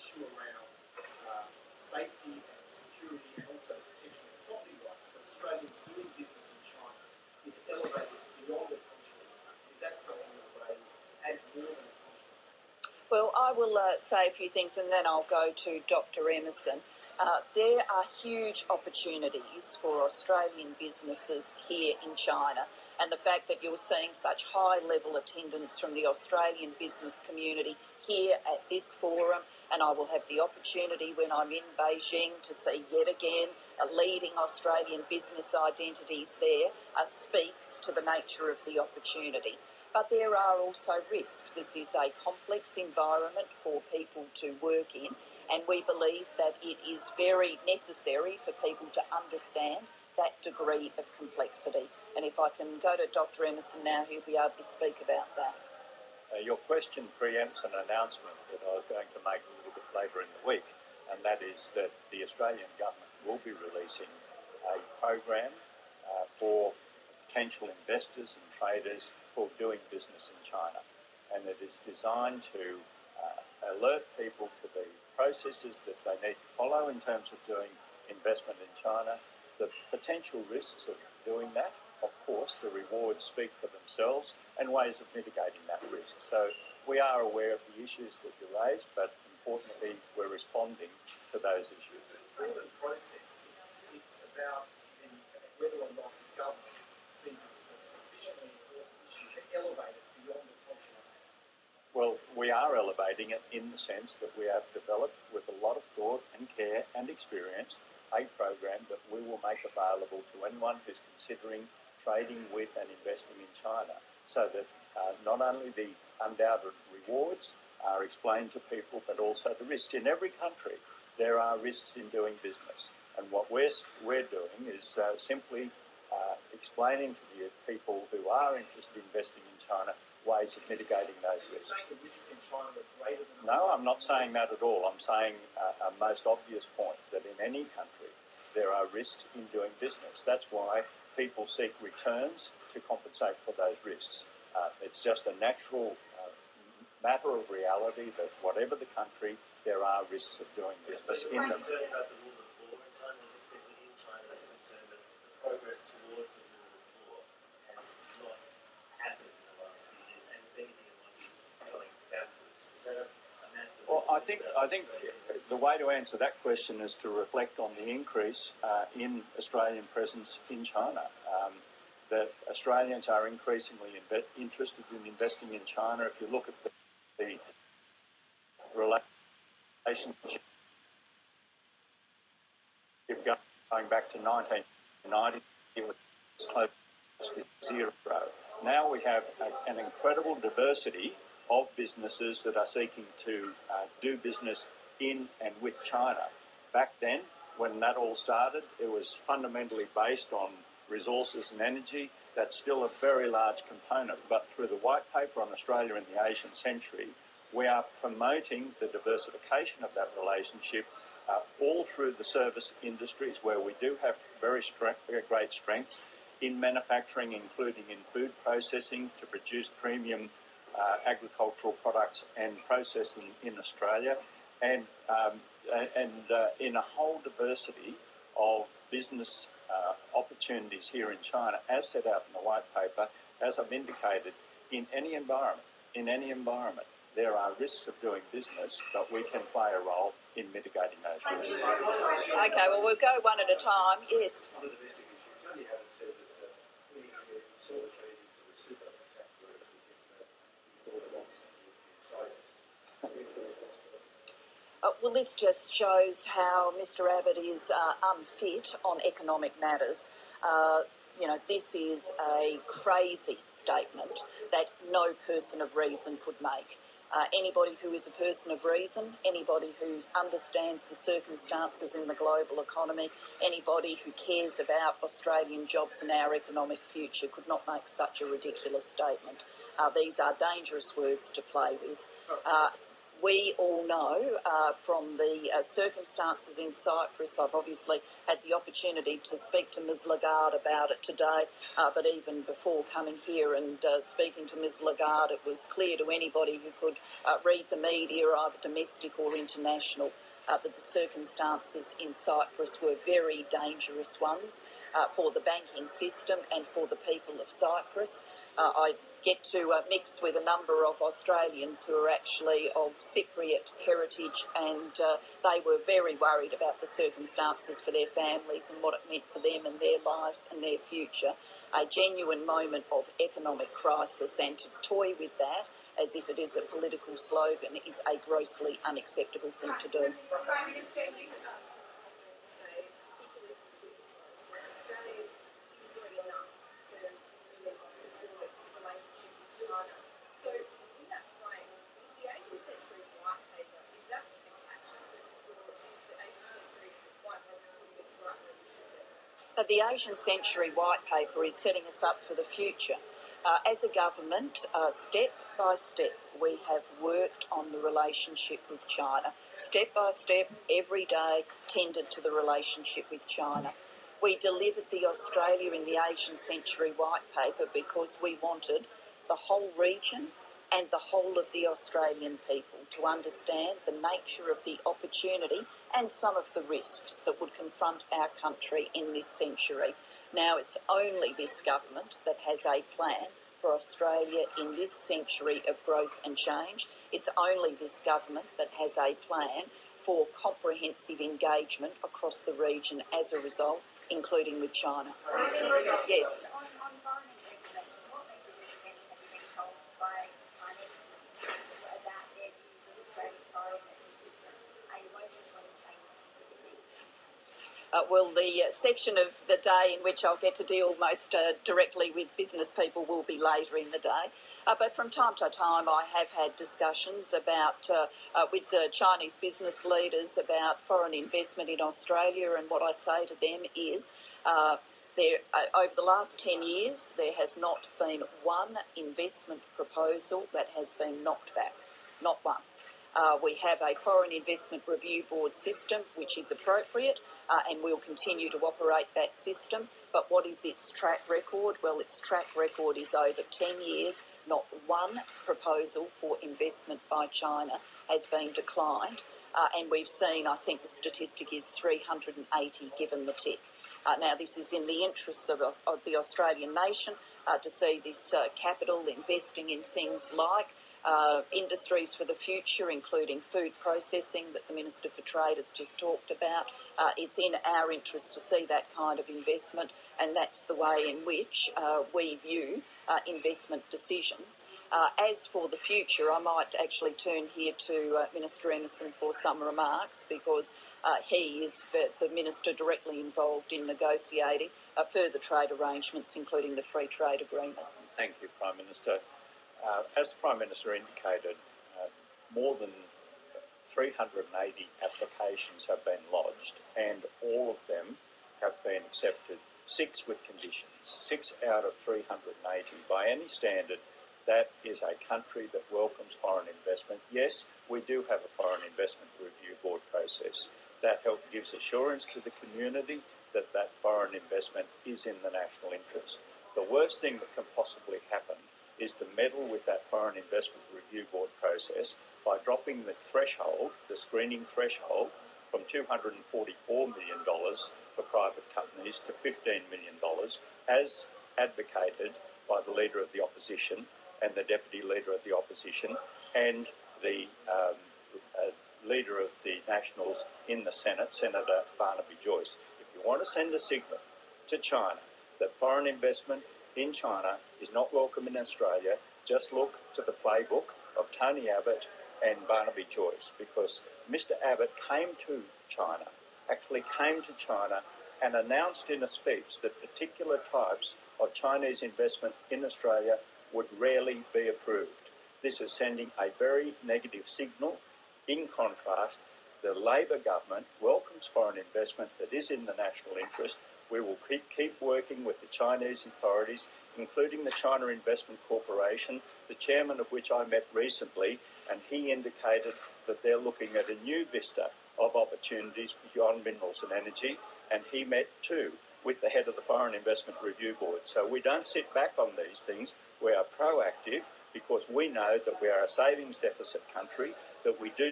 issue around safety and security and also potential property rights for Australians doing business in China is elevated beyond a functional attack. Is that something that raised as more than a functional attack? Well, I will say a few things and then I'll go to Dr. Emerson. There are huge opportunities for Australian businesses here in China, and the fact that you're seeing such high-level attendance from the Australian business community here at this forum, and I will have the opportunity when I'm in Beijing to see yet again leading Australian business identities there, speaks to the nature of the opportunity. But there are also risks. This is a complex environment for people to work in, and we believe that it is very necessary for people to understand that degree of complexity. And if I can go to Dr. Emerson now, he'll be able to speak about that. Your question preempts an announcement that I was going to make a little bit later in the week, and that is that the Australian government will be releasing a program for potential investors and traders for doing business in China. And it is designed to alert people to the processes that they need to follow in terms of doing investment in China, the potential risks of doing that. Of course, the rewards speak for themselves, and ways of mitigating that risk. So we are aware of the issues that you raised, but importantly, we're responding to those issues. It's not a process. It's about whether or not the government sees it as a sufficiently important issue to elevate it beyond the functional attack. Well, we are elevating it in the sense that we have developed, with a lot of thought and care and experience, a program that we will make available to anyone who's considering trading with and investing in China, so that not only the undoubted rewards are explained to people, but also the risks. In every country, there are risks in doing business, and what we're doing is simply explaining to the people who are interested in investing in China ways of mitigating those risks. You're saying the risks in China are greater than... No, I'm not saying that at all. I'm saying a most obvious point, that in any country there are risks in doing business. That's why people seek returns to compensate for those risks. It's just a natural matter of reality that whatever the country, there are risks of doing business in them. Are you concerned about the rule of law in China? Is it people in China that are concerned that progress towards the rule of law has not happened in the last few years, and if anything, it might be going backwards? Is that a massive... Well, I think the way to answer that question is to reflect on the increase in Australian presence in China. That Australians are increasingly interested in investing in China. If you look at the relationship going back to 1990, it was close to zero. Now we have an incredible diversity of businesses that are seeking to do business in and with China. Back then, when that all started, it was fundamentally based on resources and energy. That's still a very large component, but through the white paper on Australia in the Asian century, we are promoting the diversification of that relationship all through the service industries, where we do have great strengths in manufacturing, including in food processing to produce premium agricultural products and processing in Australia, and in a whole diversity of business opportunities here in China, as set out in the white paper. As I've indicated, in any environment, there are risks of doing business, but we can play a role in mitigating those risks. Okay, well, we'll go one at a time. Yes. One of the domestic issues, you only haven't said that we saw the changes to the super tax rate before the box and Well, this just shows how Mr. Abbott is unfit on economic matters. This is a crazy statement that no person of reason could make. Anybody who is a person of reason, anybody who understands the circumstances in the global economy, anybody who cares about Australian jobs and our economic future could not make such a ridiculous statement. These are dangerous words to play with. We all know from the circumstances in Cyprus, I've obviously had the opportunity to speak to Ms Lagarde about it today, but even before coming here and speaking to Ms Lagarde, it was clear to anybody who could read the media, either domestic or international, that the circumstances in Cyprus were very dangerous ones for the banking system and for the people of Cyprus. I get to mix with a number of Australians who are actually of Cypriot heritage, and they were very worried about the circumstances for their families and what it meant for them and their lives and their future. A genuine moment of economic crisis, and to toy with that as if it is a political slogan is a grossly unacceptable thing to do. So, in that frame, is the 18th century white paper, is that a catch-up, or is the 18th century white paper putting us right where we should be? The Asian Century White Paper is setting us up for the future. As a government, step by step, we have worked on the relationship with China. Step by step, every day, tended to the relationship with China. We delivered the Australia in the Asian Century White Paper because we wanted the whole region and the whole of the Australian people to understand the nature of the opportunity and some of the risks that would confront our country in this century. Now, it's only this government that has a plan for Australia in this century of growth and change. It's only this government that has a plan for comprehensive engagement across the region as a result, including with China. Yes. Well, the section of the day in which I'll get to deal most directly with business people will be later in the day. But from time to time I have had discussions about with the Chinese business leaders about foreign investment in Australia, and what I say to them is over the last 10 years there has not been one investment proposal that has been knocked back, not one. We have a Foreign Investment Review Board system which is appropriate, and we'll continue to operate that system. But what is its track record? Well, its track record is over 10 years. Not one proposal for investment by China has been declined, and we've seen, I think the statistic is 380 given the tick. Now, this is in the interests of the Australian nation to see this capital investing in things like industries for the future, including food processing that the Minister for Trade has just talked about. It's in our interest to see that kind of investment, and that's the way in which we view investment decisions. As for the future, I might actually turn here to Minister Emerson for some remarks, because he is the Minister directly involved in negotiating further trade arrangements, including the Free Trade Agreement. Thank you, Prime Minister. As the Prime Minister indicated, more than 380 applications have been lodged, and all of them have been accepted, 6 with conditions. 6 out of 380. By any standard, that is a country that welcomes foreign investment. Yes, we do have a Foreign Investment Review Board process. That gives assurance to the community that that foreign investment is in the national interest. The worst thing that can possibly happen is to meddle with that Foreign Investment Review Board process by dropping the threshold, the screening threshold, from $244 million for private companies to $15 million, as advocated by the Leader of the Opposition and the Deputy Leader of the Opposition and the Leader of the Nationals in the Senate, Senator Barnaby Joyce. If you want to send a signal to China that foreign investment in China is not welcome in Australia, just look to the playbook of Tony Abbott and Barnaby Joyce, because Mr Abbott came to China and announced in a speech that particular types of Chinese investment in Australia would rarely be approved. This is sending a very negative signal. In contrast, the Labor government welcomes foreign investment that is in the national interest. We will keep working with the Chinese authorities including the China Investment Corporation, the chairman of which I met recently, and he indicated that they're looking at a new vista of opportunities beyond minerals and energy, and he met too with the head of the Foreign Investment Review Board. So we don't sit back on these things. We are proactive because we know that we are a savings deficit country, that we do